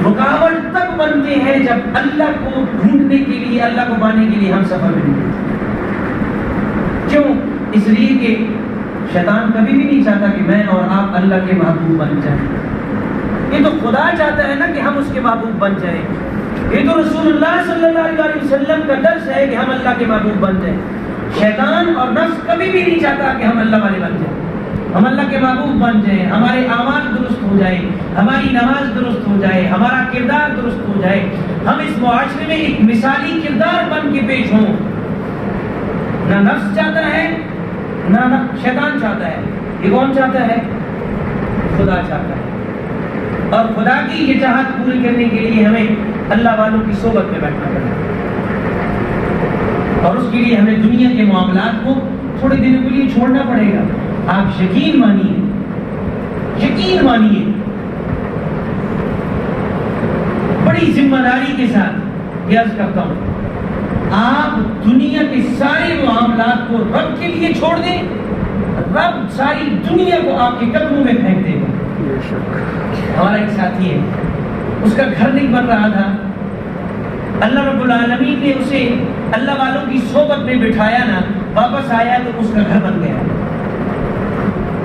رکاوٹ تب بنتے ہیں جب اللہ کو ڈھونڈنے کے لیے، اللہ کو پانے کے لیے ہم سفر میں نکلتے. کیوں؟ اس لیے کہ شیطان کبھی بھی نہیں چاہتا کہ میں اور آپ اللہ کے محبوب بن جائیں. یہ تو خدا چاہتا ہے نا کہ ہم اس کے محبوب بن جائیں. یہ تو رسول اللہ صلی اللہ علیہ وسلم کا درس ہے کہ ہم اللہ کے محبوب بن جائیں. شیطان اور نفس کبھی بھی نہیں چاہتا کہ ہم اللہ والے بن جائیں، ہم اللہ کے محبوب بن جائیں، ہمارے اعمال درست ہو جائیں، ہماری نماز درست ہو جائے، ہمارا کردار درست ہو جائے، ہم اس معاشرے میں ایک مثالی کردار بن کے پیش ہوں. نہ نفس چاہتا ہے نہ شیطان چاہتا ہے. یہ کون چاہتا ہے؟ خدا چاہتا ہے. اور خدا کی یہ چاہت پوری کرنے کے لیے ہمیں اللہ والوں کی صحبت میں بیٹھنا پڑے گا، اور اس کے لیے ہمیں دنیا کے معاملات کو تھوڑے دنوں کے لیے چھوڑنا پڑے گا. آپ یقین مانیے بڑی ذمہ داری کے ساتھ یہ عرض کرتا ہوں، آپ دنیا کے سارے معاملات کو رب کے لیے چھوڑ دیں، رب ساری دنیا کو آپ کے قدموں میں پھینک دے گا. ہمارا ایک ساتھی ہے، اس کا گھر نہیں بن رہا تھا، اللہ رب العالمین نے اسے اللہ والوں کی صحبت میں بٹھایا نا، واپس آیا تو اس کا گھر بن گیا.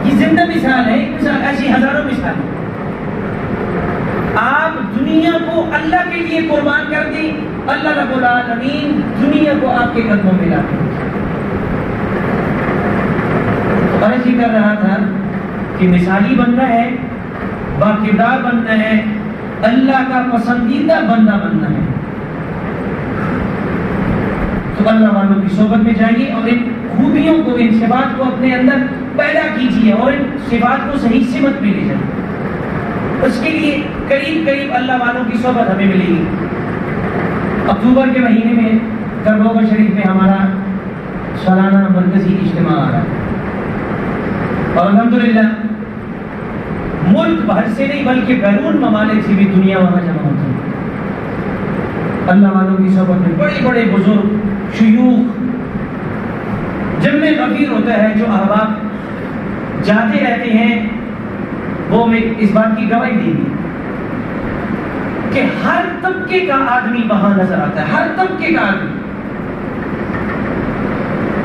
یہ زندہ مثال ہے، ایک مثال، ایسی ہزاروں مثال. آپ دنیا کو اللہ کے لیے قربان کر دیں، اللہ رب العالمین دنیا کو آپ کے قدموں میں لا دیں. عرض یہ کر رہا تھا کہ مثالی بننا ہے، باکردار بننا ہے، اللہ کا پسندیدہ بندہ بننا ہے، تو اللہ والوں کی صحبت میں جائیے اور ان خوبیوں کو، ان صفات کو اپنے اندر پیدا کیجیے اور ان صفات کو صحیح سمت میں لے جائیں. اس کے لیے قریب اللہ والوں کی صحبت ہمیں ملے گی. اکتوبر کے مہینے میں کربوگا شریف میں ہمارا سالانہ مرکزی اجتماع آ رہا ہے، اور الحمدللہ ملک بھر سے نہیں بلکہ بیرون ممالک سے بھی دنیا وہاں جمع ہوتی ہے. اللہ والوں کی صحبت میں بڑے بڑے بزرگ، شیوخ، جم غفیر ہوتا ہے. جو احباب جاتے رہتے ہیں وہ میں اس بات کی گواہی دیں گے کہ ہر طبقے کا آدمی وہاں نظر آتا ہے، ہر طبقے کا آدمی،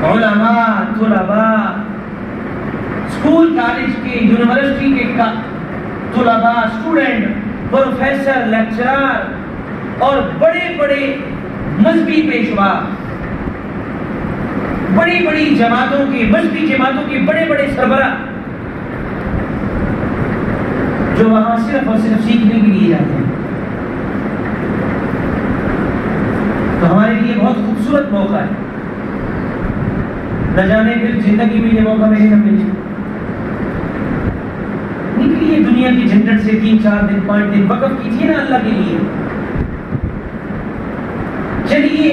علماء، طلباء، اسکول کالج کے، یونیورسٹی کے طلباء، اسٹوڈنٹ، پروفیسر، لیکچرر اور بڑے بڑے مذہبی پیشوا، بڑی بڑی جماعتوں کے، مذہبی جماعتوں کے بڑے بڑے سربراہ جو وہاں صرف اور صرف سیکھنے کے لیے جاتے ہیں. تو ہمارے لیے بہت خوبصورت موقع ہے. نہ جانے پھر زندگی میں یہ موقع ملے نہ ملے. نکلیے دنیا کی جھنجھٹ سے 3-4 دن 5 دن وقف کیجیے نا اللہ کے لیے. چلیے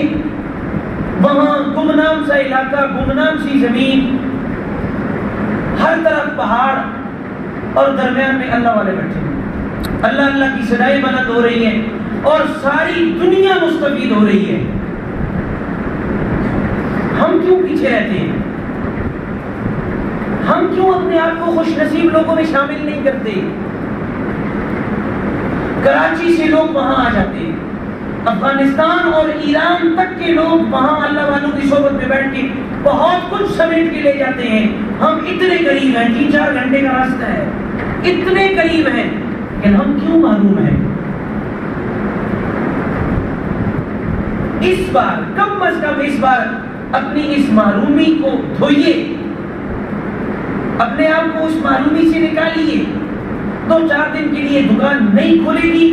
وہاں گمنام سا علاقہ، گمنام سی زمین، ہر طرف پہاڑ اور درمیان میں اللہ والے بیٹھے ہیں. اللہ اللہ کی صدائیں بلند ہو رہی ہیں اور ساری دنیا مستفید ہو رہی ہے. ہم کیوں پیچھے رہتے ہیں؟ ہم کیوں اپنے آپ کو خوش نصیب لوگوں میں شامل نہیں کرتے؟ کراچی سے لوگ وہاں آ جاتے ہیں، افغانستان اور ایران تک کے لوگ وہاں اللہ والوں کی صحبت میں بیٹھ کے بہت کچھ سمیٹ کے لے جاتے ہیں. ہم اتنے قریب ہیں، 3-4 گھنٹے کا راستہ ہے، اتنے قریب ہیں، لیکن ہم کیوں محروم ہیں؟ اس بار کم از کم اس بار اپنی اس محرومی کو دھوئیے، اپنے آپ کو اس محرومی سے نکالیے. 2-4 دن کے لیے دکان نہیں کھلے گی،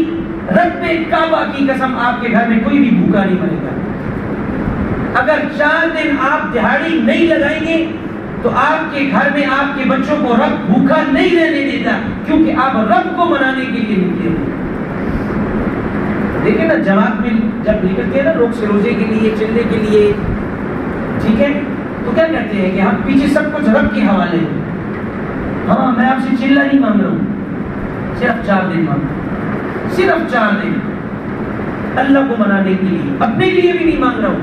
رب کعبہ کی قسم آپ کے گھر میں کوئی بھی بھوکا نہیں مرے گا. اگر 4 دن آپ دہاڑی نہیں لگائیں گے تو آپ کے گھر میں آپ کے بچوں کو رب بھوکا نہیں رہنے دیتا، کیونکہ آپ رب کو منانے کے لیے نکلے ہیں. دیکھیں نا جماعت میں جب نکلتے ہیں نا لوگ سے روزے کے لیے، چلنے کے لیے، ٹھیک ہے، تو کیا کہتے ہیں کہ ہم پیچھے سب کچھ رب کے حوالے ہیں. ہاں میں آپ سے چلہ نہیں مانگ رہا ہوں، صرف 4 دن مانگ رہا ہوں، صرف 4 دن اللہ کو منانے کے لیے، اپنے لیے بھی نہیں مانگ رہا ہوں،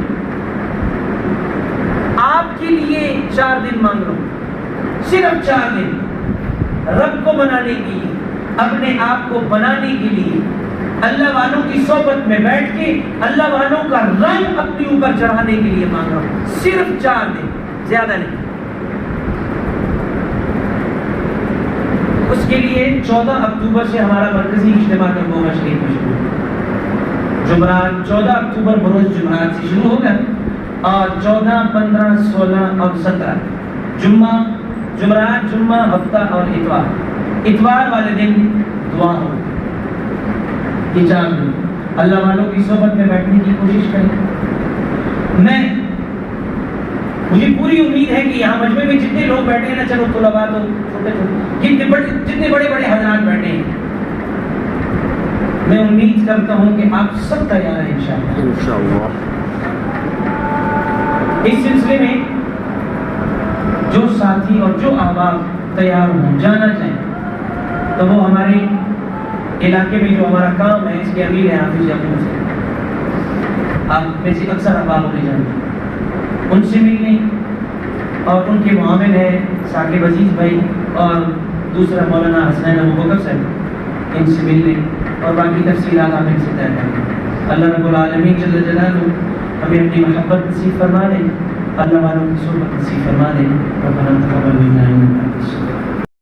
آپ کے لیے 4 دن مانگ رہا ہوں، صرف 4 دن رب کو منانے کے لیے، اپنے آپ کو بنانے کے لیے، اللہ والوں کی صحبت میں بیٹھ کے اللہ والوں کا رنگ اپنے اوپر چڑھانے کے لیے مانگ رہا ہوں. صرف 4 دن، زیادہ نہیں. اس کے لیے 14 اکتوبر سے ہمارا مرکزی اجتماع کربوگا شریف میں شروع ہوگا. جمعرات 14 اکتوبر بروز جمعرات سے شروع ہوگا اور 14، 15، 16 اور 17 جمعرات، جمعہ، ہفتہ اور اتوار والے دن دعا ہوگا. یہ 4 دن اللہ والوں کی صحبت میں بیٹھنے کی کوشش کریں. مجھے پوری امید ہے کہ یہاں مجمع میں جتنے لوگ بیٹھے ہیں نا، چلو طلباء تو جتنے بڑے بڑے حضرات بیٹھے ہیں، میں امید کرتا ہوں کہ آپ سب تیار ہیں انشاءاللہ. اس سلسلے میں جو ساتھی اور جو احباب تیار ہوں، جانا چاہیں، تو وہ ہمارے علاقے میں جو ہمارا کام ہے اس کے امیر ہیں حافظ یعقوب سے، آپ میں سے اکثر احباب ہونے جانتے ہیں، ان سے ملنے، اور ان کے معاون ہیں ثاقب عزیز بھائی اور دوسرا مولانا حسنین ابوبکر صاحب، ان سے ملنے اور باقی تفصیلات آپ ان سے طے کریں. اللہ رب العالمین جل جلالہ ہمیں اپنی محبت نصیب فرما دے، اللہ والوں کی صحبت نصیب فرما دے. ربنا تقبل منا انک انت